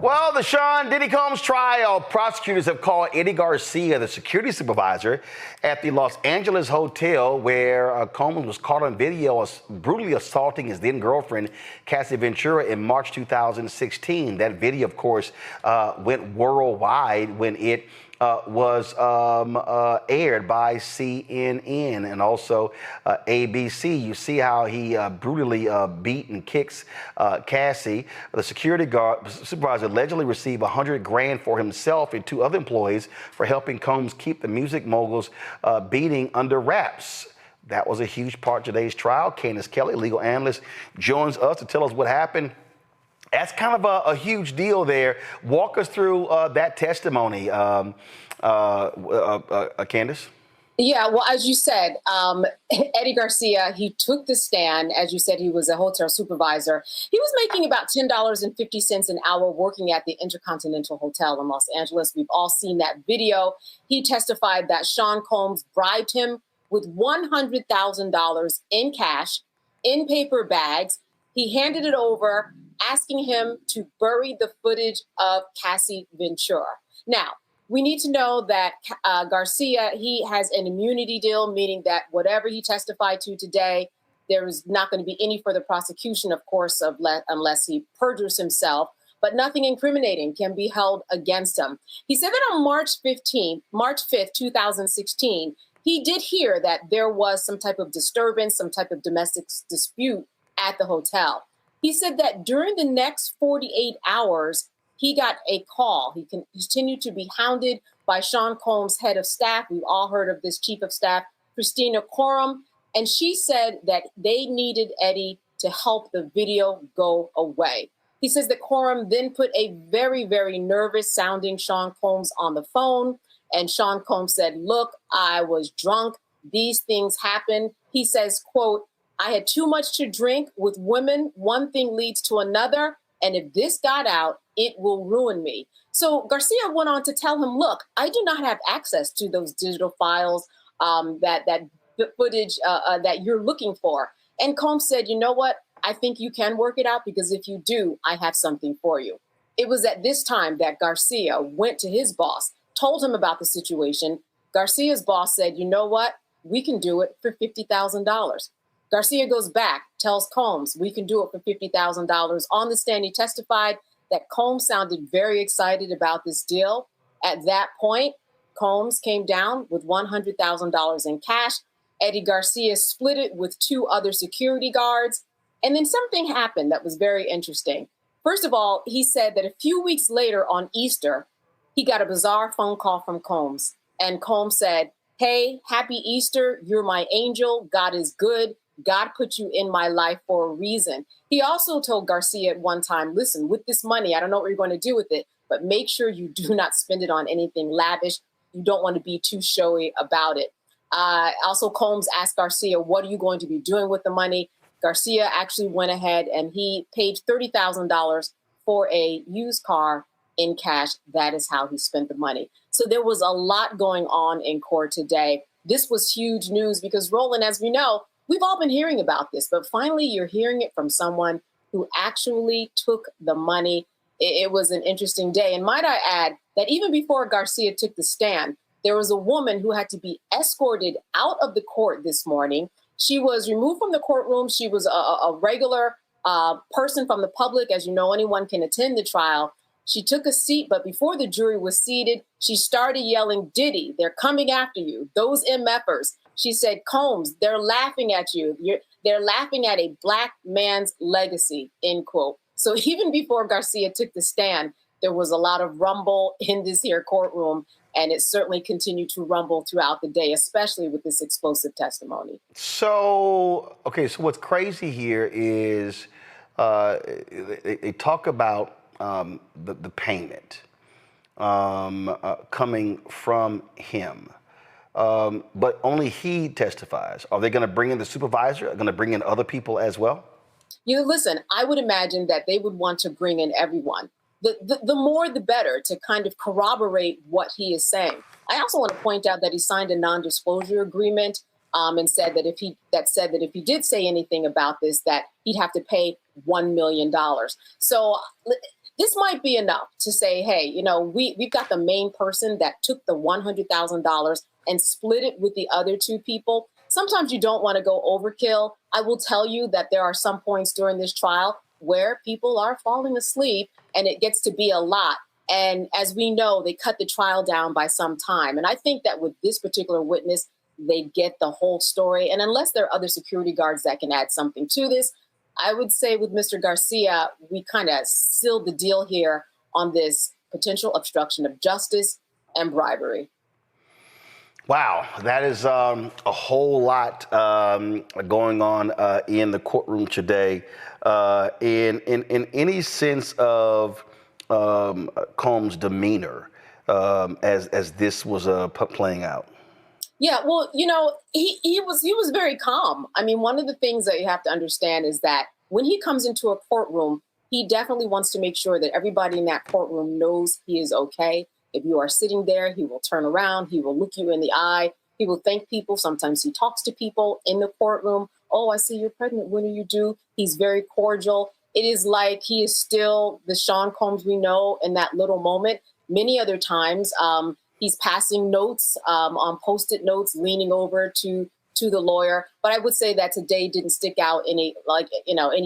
Well, the Sean Diddy Combs trial, prosecutors have called Eddie Garcia, the security supervisor at the Los Angeles hotel where Combs was caught on video brutally assaulting his then girlfriend, Cassie Ventura, in March 2016. That video, of course, went worldwide when it was aired by CNN and also ABC. You see how he brutally beat and kicks Cassie. The security guard supervisor allegedly received $100 grand for himself and two other employees for helping Combs keep the music mogul's beating under wraps. That was a huge part of today's trial. Candace Kelly, legal analyst, joins us to tell us what happened. That's kind of a huge deal there. Walk us through that testimony, Candace. Yeah, well, as you said, Eddie Garcia, he took the stand. As you said, he was a hotel supervisor. He was making about $10.50 an hour working at the Intercontinental Hotel in Los Angeles. We've all seen that video. He testified that Sean Combs bribed him with $100,000 in cash, in paper bags. He handed it over, asking him to bury the footage of Cassie Ventura. Now, we need to know that Garcia, he has an immunity deal, meaning that whatever he testified to today, there is not going to be any further prosecution, of course, unless he perjures himself, but nothing incriminating can be held against him. He said that on March 5th, 2016, he did hear that there was some type of disturbance, some type of domestic dispute at the hotel. He said that during the next 48 hours, he got a call. He continued to be hounded by Sean Combs' head of staff. We've all heard of this chief of staff, courtroom. And she said that they needed Eddie to help the video go away. He says that courtroom then put a very, very nervous sounding Sean Combs on the phone. And Sean Combs said, "Look, I was drunk. These things happened." He says, quote, "I had too much to drink. With women, one thing leads to another. And if this got out, it will ruin me." So Garcia went on to tell him, "Look, I do not have access to those digital files, that footage that you're looking for." And Combs said, "You know what? I think you can work it out, because if you do, I have something for you." It was at this time that Garcia went to his boss, told him about the situation. Garcia's boss said, "You know what? We can do it for $50,000. Garcia goes back, tells Combs, "We can do it for $50,000. On the stand, he testified that Combs sounded very excited about this deal. At that point, Combs came down with $100,000 in cash. Eddie Garcia split it with two other security guards. And then something happened that was very interesting. First of all, he said that a few weeks later on Easter, he got a bizarre phone call from Combs. And Combs said, "Hey, happy Easter. You're my angel. God is good. God put you in my life for a reason." He also told Garcia at one time, "Listen, with this money, I don't know what you're going to do with it, but make sure you do not spend it on anything lavish. You don't want to be too showy about it." Also, Combs asked Garcia, "What are you going to be doing with the money?" Garcia actually went ahead and he paid $30,000 for a used car in cash. That is how he spent the money. So there was a lot going on in court today. This was huge news because, Roland, as we know, we've all been hearing about this, but finally you're hearing it from someone who actually took the money. It was an interesting day. And might I add that even before Garcia took the stand, there was a woman who had to be escorted out of the court this morning. She was removed from the courtroom. She was a regular person from the public. As you know, anyone can attend the trial. She took a seat, but before the jury was seated, she started yelling, "Diddy, they're coming after you. Those MFers." She said, "Combs, they're laughing at you. They're laughing at a black man's legacy," end quote. So even before Garcia took the stand, there was a lot of rumble in this here courtroom, and it certainly continued to rumble throughout the day, especially with this explosive testimony. So what's crazy here is they talk about the payment coming from him. But only he testifies. Are they going to bring in the supervisor? Are they going to bring in other people as well? Listen, I would imagine that they would want to bring in everyone. The more, the better, to kind of corroborate what he is saying. I also want to point out that he signed a non-disclosure agreement and said that if he did say anything about this, that he'd have to pay $1 million. So this might be enough to say, hey, you know, we've got the main person that took the $100,000 and split it with the other two people. Sometimes you don't want to go overkill. I will tell you that there are some points during this trial where people are falling asleep and it gets to be a lot. And as we know, they cut the trial down by some time. And I think that with this particular witness, they get the whole story. And unless there are other security guards that can add something to this, I would say with Mr. Garcia, we kind of sealed the deal here on this potential obstruction of justice and bribery. Wow, that is a whole lot going on in the courtroom today. In any sense of Combs' demeanor as this was playing out? Yeah, well, you know, he was very calm. I mean, one of the things that you have to understand is that when he comes into a courtroom, he definitely wants to make sure that everybody in that courtroom knows he is okay. If you are sitting there, he will turn around, he will look you in the eye, he will thank people. Sometimes he talks to people in the courtroom. Oh, I see you're pregnant. When are you due? He's very cordial. It is like he is still the Sean Combs we know in that little moment. Many other times, he's passing notes on Post-it notes, leaning over to the lawyer. But I would say that today didn't stick out any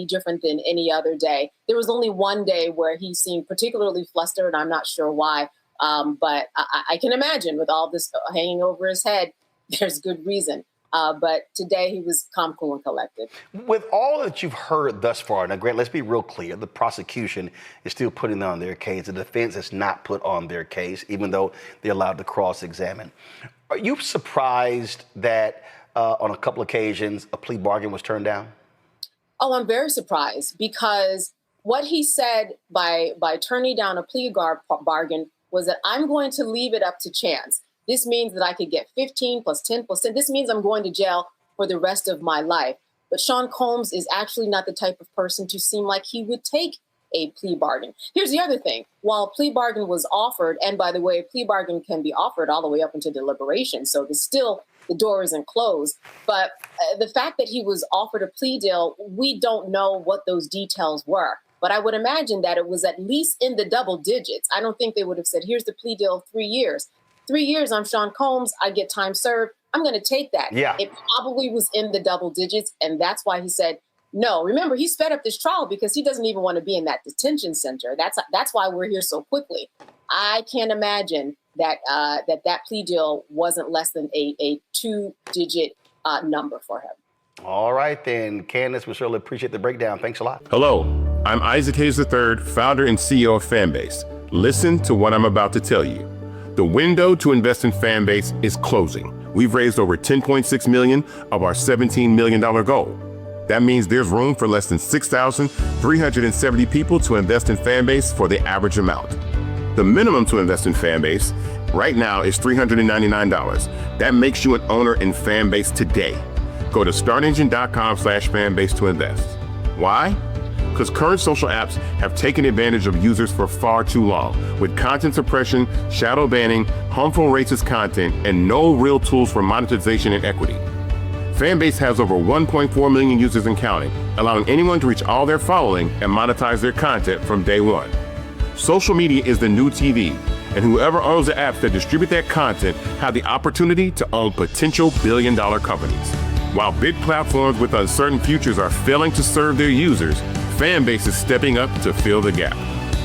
different than any other day. There was only one day where he seemed particularly flustered, and I'm not sure why. But I can imagine with all this hanging over his head, there's good reason. But today he was calm, cool, and collected. With all that you've heard thus far, now, Grant, let's be real clear. The prosecution is still putting on their case. The defense has not put on their case, even though they're allowed to cross-examine. Are you surprised that on a couple occasions a plea bargain was turned down? Oh, I'm very surprised because what he said by turning down a plea bargain was that I'm going to leave it up to chance. This means that I could get 15 plus 10 plus 10. This means I'm going to jail for the rest of my life. But Sean Combs is actually not the type of person to seem like he would take a plea bargain. Here's the other thing. While a plea bargain was offered, and by the way, a plea bargain can be offered all the way up into deliberation. So the door isn't closed. But the fact that he was offered a plea deal, we don't know what those details were. But I would imagine that it was at least in the double digits. I don't think they would have said, here's the plea deal of 3 years. 3 years, I'm Sean Combs, I get time served. I'm going to take that. Yeah. It probably was in the double digits. And that's why he said, no. Remember, he sped up this trial because he doesn't even want to be in that detention center. That's why we're here so quickly. I can't imagine that that plea deal wasn't less than a 2-digit number for him. All right, then. Candace, we surely appreciate the breakdown. Thanks a lot. Hello, I'm Isaac Hayes III, founder and CEO of Fanbase. Listen to what I'm about to tell you. The window to invest in Fanbase is closing. We've raised over $10.6 million of our $17 million goal. That means there's room for less than 6,370 people to invest in Fanbase for the average amount. The minimum to invest in Fanbase right now is $399. That makes you an owner in Fanbase today. Go to startengine.com/fanbase to invest. Why? Because current social apps have taken advantage of users for far too long, with content suppression, shadow banning, harmful racist content, and no real tools for monetization and equity. Fanbase has over 1.4 million users and counting, allowing anyone to reach all their following and monetize their content from day one. Social media is the new TV, and whoever owns the apps that distribute that content have the opportunity to own potential billion-dollar companies. While big platforms with uncertain futures are failing to serve their users, Fanbase is stepping up to fill the gap.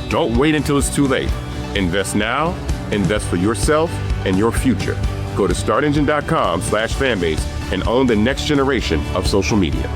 Don't wait until it's too late. Invest now, invest for yourself and your future. Go to startengine.com/fanbase and own the next generation of social media.